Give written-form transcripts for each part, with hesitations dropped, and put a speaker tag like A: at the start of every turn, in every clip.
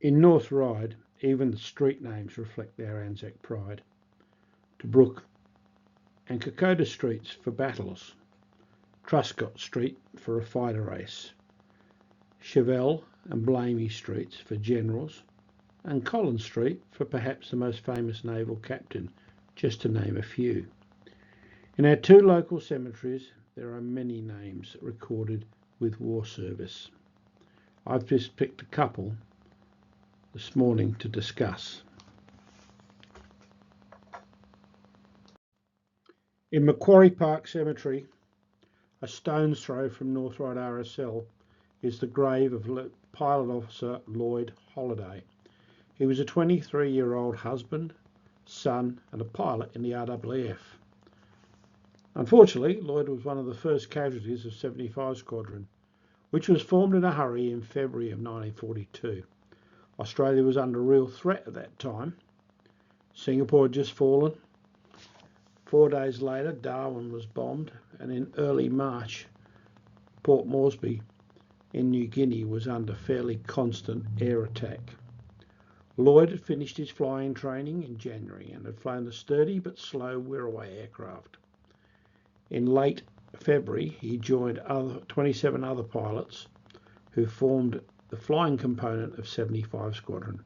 A: In North Ryde, even the street names reflect their Anzac pride. Tobruk and Kokoda streets for battles, Truscott Street for a fighter race, Chevelle and Blamey streets for generals, and Collins Street for perhaps the most famous naval captain, just to name a few. In our two local cemeteries, there are many names recorded with war service. I've just picked a couple this morning to discuss. In Macquarie Park Cemetery, a stone's throw from North Ryde RSL, is the grave of Pilot Officer Lloyd Holliday. He was a 23-year-old husband, son and a pilot in the RAAF. Unfortunately, Lloyd was one of the first casualties of 75 Squadron, which was formed in a hurry in February of 1942. Australia was under real threat at that time. Singapore had just fallen. 4 days later, Darwin was bombed, and in early March, Port Moresby in New Guinea was under fairly constant air attack. Lloyd had finished his flying training in January and had flown the sturdy but slow Wirraway aircraft. In late February, he joined 27 other pilots who formed the flying component of 75 Squadron,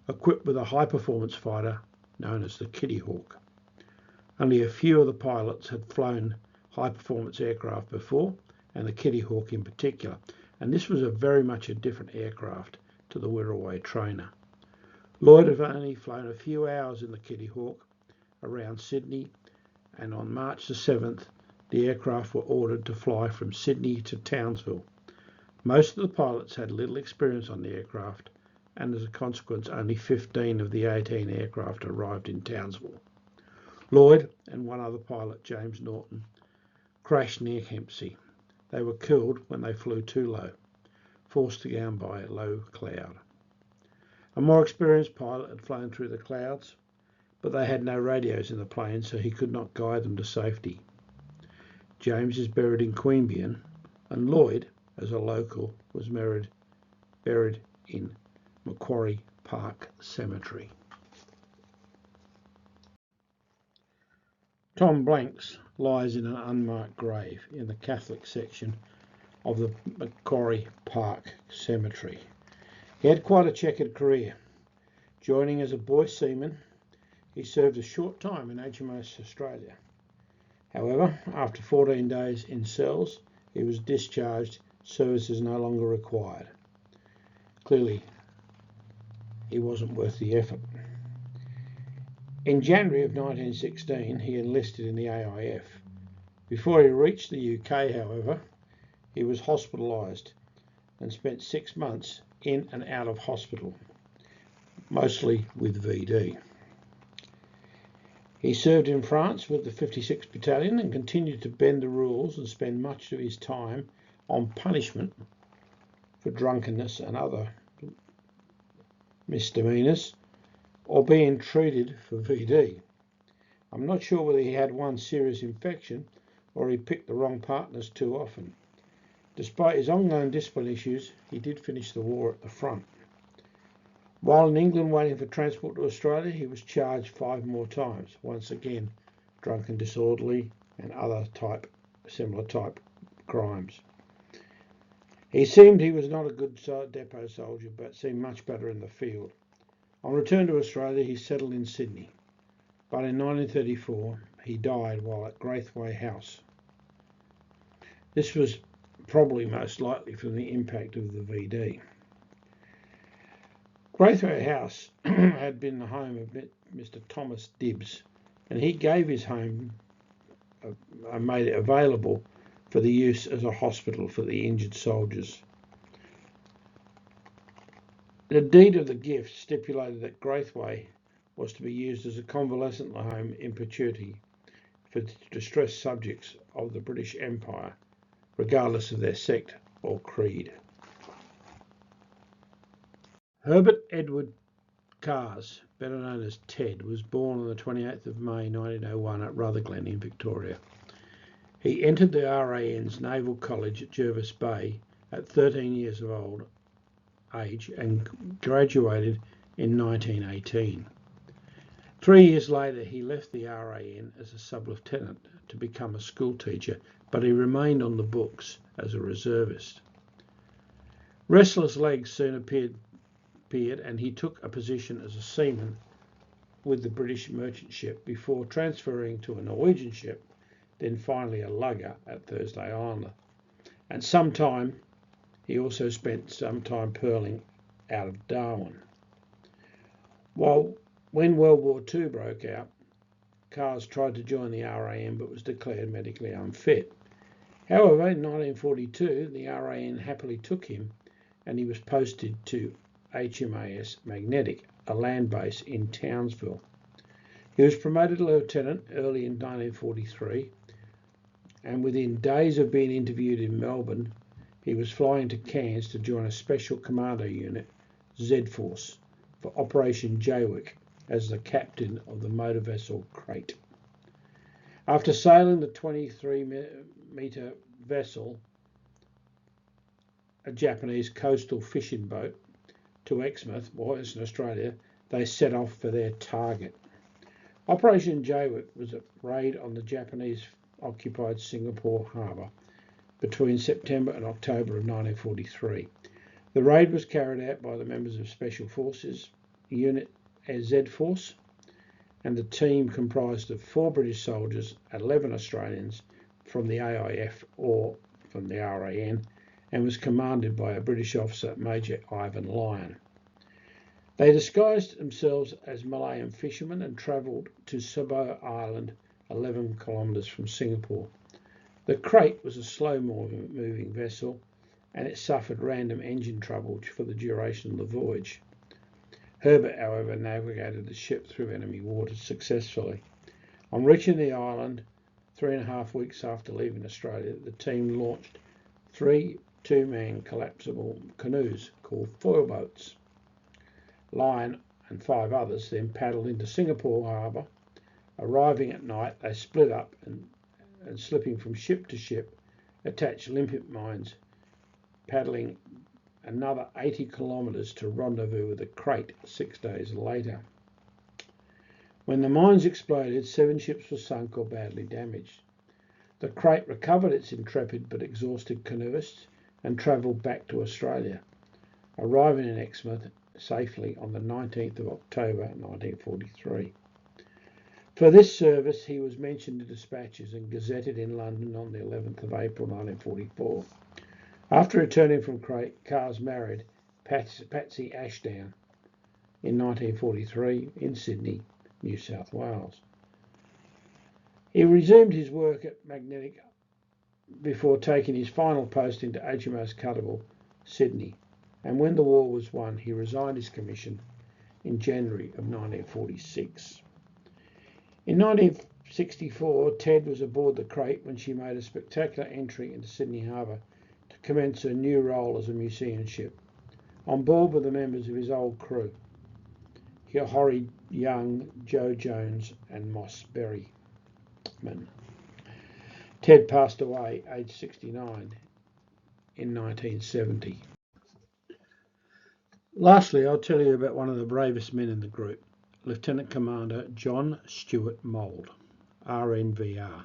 A: equipped with a high-performance fighter known as the Kitty Hawk. Only a few of the pilots had flown high-performance aircraft before, and the Kitty Hawk in particular, and this was very much a different aircraft to the Wirraway trainer. Lloyd had only flown a few hours in the Kitty Hawk around Sydney, and on March the 7th, the aircraft were ordered to fly from Sydney to Townsville. Most of the pilots had little experience on the aircraft, and as a consequence, only 15 of the 18 aircraft arrived in Townsville. Lloyd and one other pilot, James Norton, crashed near Kempsey. They were killed when they flew too low, forced down by a low cloud. A more experienced pilot had flown through the clouds, but they had no radios in the plane, so he could not guide them to safety. James is buried in Queanbeyan, and Lloyd, as a local, was buried in Macquarie Park Cemetery. Tom Blanks lies in an unmarked grave in the Catholic section of the Macquarie Park Cemetery. He had quite a checkered career. Joining as a boy seaman, he served a short time in HMAS Australia. However, after 14 days in cells, he was discharged, service is no longer required. Clearly, he wasn't worth the effort. In January of 1916, he enlisted in the AIF. Before he reached the UK, however, he was hospitalised and spent 6 months in and out of hospital, mostly with VD. He served in France with the 56th Battalion and continued to bend the rules and spend much of his time on punishment for drunkenness and other misdemeanours, or being treated for VD. I'm not sure whether he had one serious infection or he picked the wrong partners too often. Despite his ongoing discipline issues, he did finish the war at the front. While in England waiting for transport to Australia, he was charged 5 more times, once again drunk and disorderly and other similar type crimes. He seemed he was not a good depot soldier, but seemed much better in the field. On return to Australia, he settled in Sydney, but in 1934 he died while at Graithway House. This was probably most likely from the impact of the VD. Graithway House had been the home of Mr. Thomas Dibbs, and he gave his home and made it available for the use as a hospital for the injured soldiers. The deed of the gift stipulated that Graithway was to be used as a convalescent home in perpetuity for distressed subjects of the British Empire, regardless of their sect or creed. Herbert Edward Cars, better known as Ted, was born on the 28th of May 1901 at Rutherglen in Victoria. He entered the RAN's Naval College at Jervis Bay at 13 years old age and graduated in 1918. 3 years later, he left the RAN as a sub-lieutenant to become a school teacher, but he remained on the books as a reservist. Restless legs soon appeared and he took a position as a seaman with the British merchant ship before transferring to a Norwegian ship, then finally a lugger at Thursday Island. And he also spent some time pearling out of Darwin. When World War II broke out, Carrs tried to join the RAN but was declared medically unfit. However, in 1942, the RAN happily took him and he was posted to HMAS Magnetic, a land base in Townsville. He was promoted to lieutenant early in 1943, and within days of being interviewed in Melbourne, he was flying to Cairns to join a special commando unit, Z-Force, for Operation Jaywick as the captain of the motor vessel Crate. After sailing the 23-metre vessel, a Japanese coastal fishing boat, to Exmouth, Western Australia, they set off for their target. Operation Jaywick was a raid on the Japanese-occupied Singapore harbour between September and October of 1943. The raid was carried out by the members of Special Forces Unit Z-Force, and the team comprised of 4 British soldiers, 11 Australians from the AIF or from the RAN, and was commanded by a British officer, Major Ivan Lyon. They disguised themselves as Malayan fishermen and travelled to Sabo Island, 11 kilometres from Singapore. The Crate was a slow-moving vessel, and it suffered random engine trouble for the duration of the voyage. Herbert, however, navigated the ship through enemy waters successfully. On reaching the island, 3.5 weeks after leaving Australia, the team launched 3 two-man collapsible canoes called foil boats. Lyon and 5 others then paddled into Singapore harbour. Arriving at night, they split up and slipping from ship to ship, attached limpet mines, paddling another 80 kilometres to rendezvous with the Crate 6 days later. When the mines exploded, 7 ships were sunk or badly damaged. The Crate recovered its intrepid but exhausted canoeists and travelled back to Australia, arriving in Exmouth safely on the 19th of October 1943. For this service, he was mentioned in dispatches and gazetted in London on the 11th of April 1944. After returning from Crate, Carrs married Patsy Ashdown in 1943 in Sydney, New South Wales. He resumed his work at Magnetic before taking his final posting to HMAS Cuttable, Sydney, and when the war was won, he resigned his commission in January of 1946. In 1964, Ted was aboard the Crate when she made a spectacular entry into Sydney Harbour to commence her new role as a museum ship. On board were the members of his old crew, Horry Young, Joe Jones and Moss Berryman. Ted passed away aged 69 in 1970. Lastly, I'll tell you about one of the bravest men in the group, Lieutenant Commander John Stuart Mould, RNVR.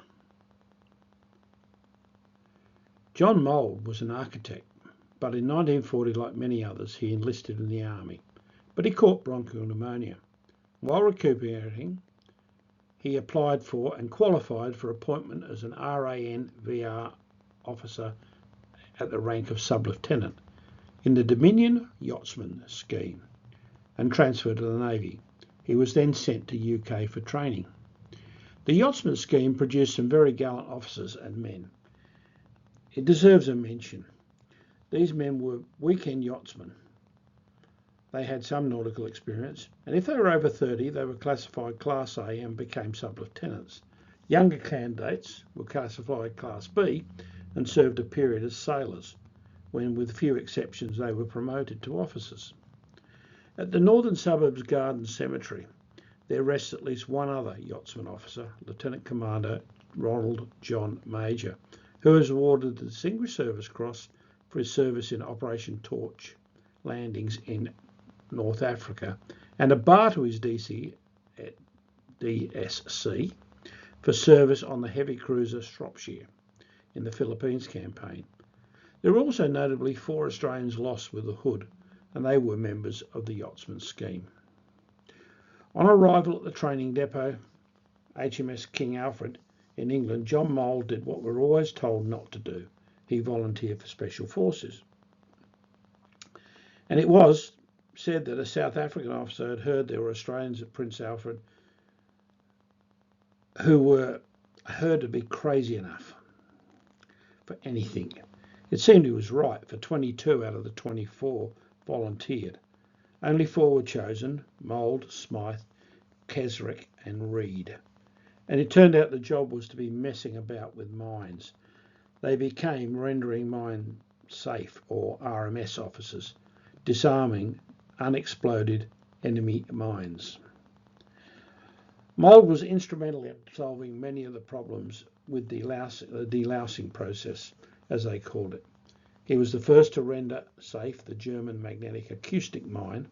A: John Mould was an architect, but in 1940, like many others, he enlisted in the army, but he caught bronchial pneumonia. While recuperating, he applied for and qualified for appointment as an RANVR officer at the rank of sub-lieutenant in the Dominion Yachtsman scheme and transferred to the Navy. He was then sent to UK for training. The Yachtsman scheme produced some very gallant officers and men. It deserves a mention. These men were weekend yachtsmen. They had some nautical experience, and if they were over 30, they were classified Class A and became sub-lieutenants. Younger candidates were classified Class B and served a period as sailors, when with few exceptions they were promoted to officers. At the Northern Suburbs Garden Cemetery, there rests at least one other yachtsman officer, Lieutenant Commander Ronald John Major, who was awarded the Distinguished Service Cross for his service in Operation Torch, landings in North Africa and a bar to his DSC for service on the heavy cruiser Shropshire in the Philippines campaign. There were also notably 4 Australians lost with the Hood, and they were members of the yachtsman scheme. On arrival at the training depot, HMS King Alfred in England, John Mould did what we were always told not to do. He volunteered for Special Forces. And it was said that a South African officer had heard there were Australians at Prince Alfred who were heard to be crazy enough for anything. It seemed he was right, for 22 out of the 24 volunteered. Only 4 were chosen: Mould, Smythe, Keswick and Ryde. And it turned out the job was to be messing about with mines. They became rendering mine safe, or RMS officers, disarming unexploded enemy mines. Mould was instrumental in solving many of the problems with the delousing process, as they called it. He was the first to render safe the German magnetic acoustic mine,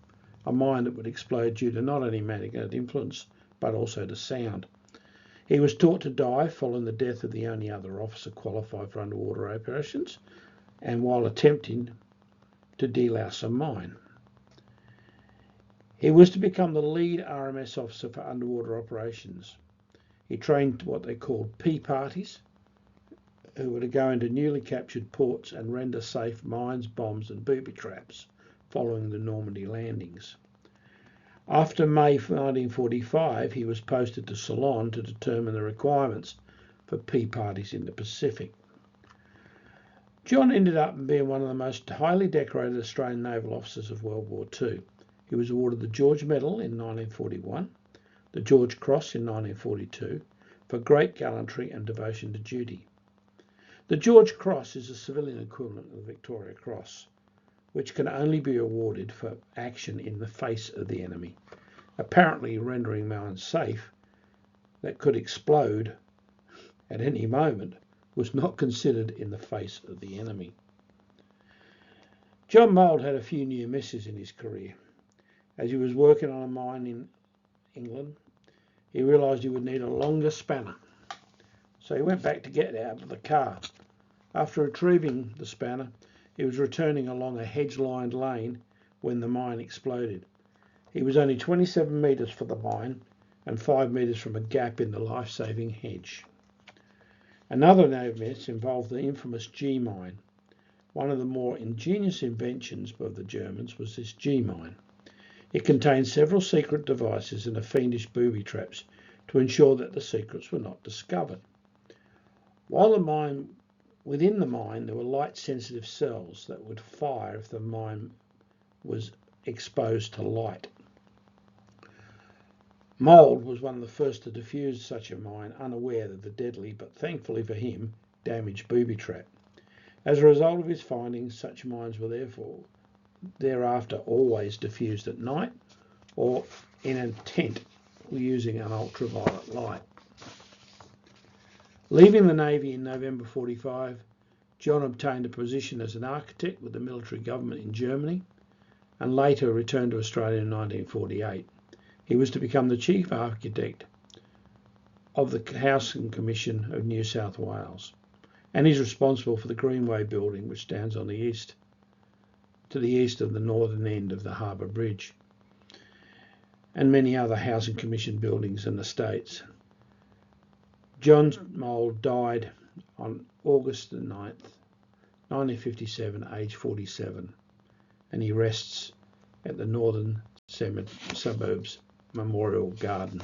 A: a mine that would explode due to not only magnetic influence but also to sound. He was taught to dive following the death of the only other officer qualified for underwater operations, and while attempting to delouse a mine. He was to become the lead RMS officer for underwater operations. He trained what they called P parties, who were to go into newly captured ports and render safe mines, bombs and booby traps following the Normandy landings. After May 1945, he was posted to Ceylon to determine the requirements for P parties in the Pacific. John ended up being one of the most highly decorated Australian naval officers of World War II. He was awarded the George Medal in 1941, the George Cross in 1942, for great gallantry and devotion to duty. The George Cross is a civilian equivalent of the Victoria Cross, which can only be awarded for action in the face of the enemy. Apparently rendering mines safe that could explode at any moment was not considered in the face of the enemy. John Mould had a few near misses in his career. As he was working on a mine in England, he realised he would need a longer spanner. So he went back to get it out of the car. After retrieving the spanner, he was returning along a hedge-lined lane when the mine exploded. He was only 27 metres from the mine and 5 metres from a gap in the life-saving hedge. Another near miss involved the infamous G mine. One of the more ingenious inventions of the Germans was this G mine. It contained several secret devices and fiendish booby traps to ensure that the secrets were not discovered. Within the mine, there were light-sensitive cells that would fire if the mine was exposed to light. Mould was one of the first to defuse such a mine, unaware of the deadly, but thankfully for him, damaged booby trap. As a result of his findings, such mines were thereafter always diffused at night or in a tent using an ultraviolet light. Leaving the Navy in November 1945, John obtained a position as an architect with the military government in Germany and later returned to Australia in 1948. He was to become the chief architect of the Housing Commission of New South Wales, and he's responsible for the Greenway building, which stands on the east of the northern end of the Harbour Bridge, and many other Housing Commission buildings and estates. John Mould died on August the 9th, 1957, aged 47, and he rests at the Northern Suburbs Memorial Garden.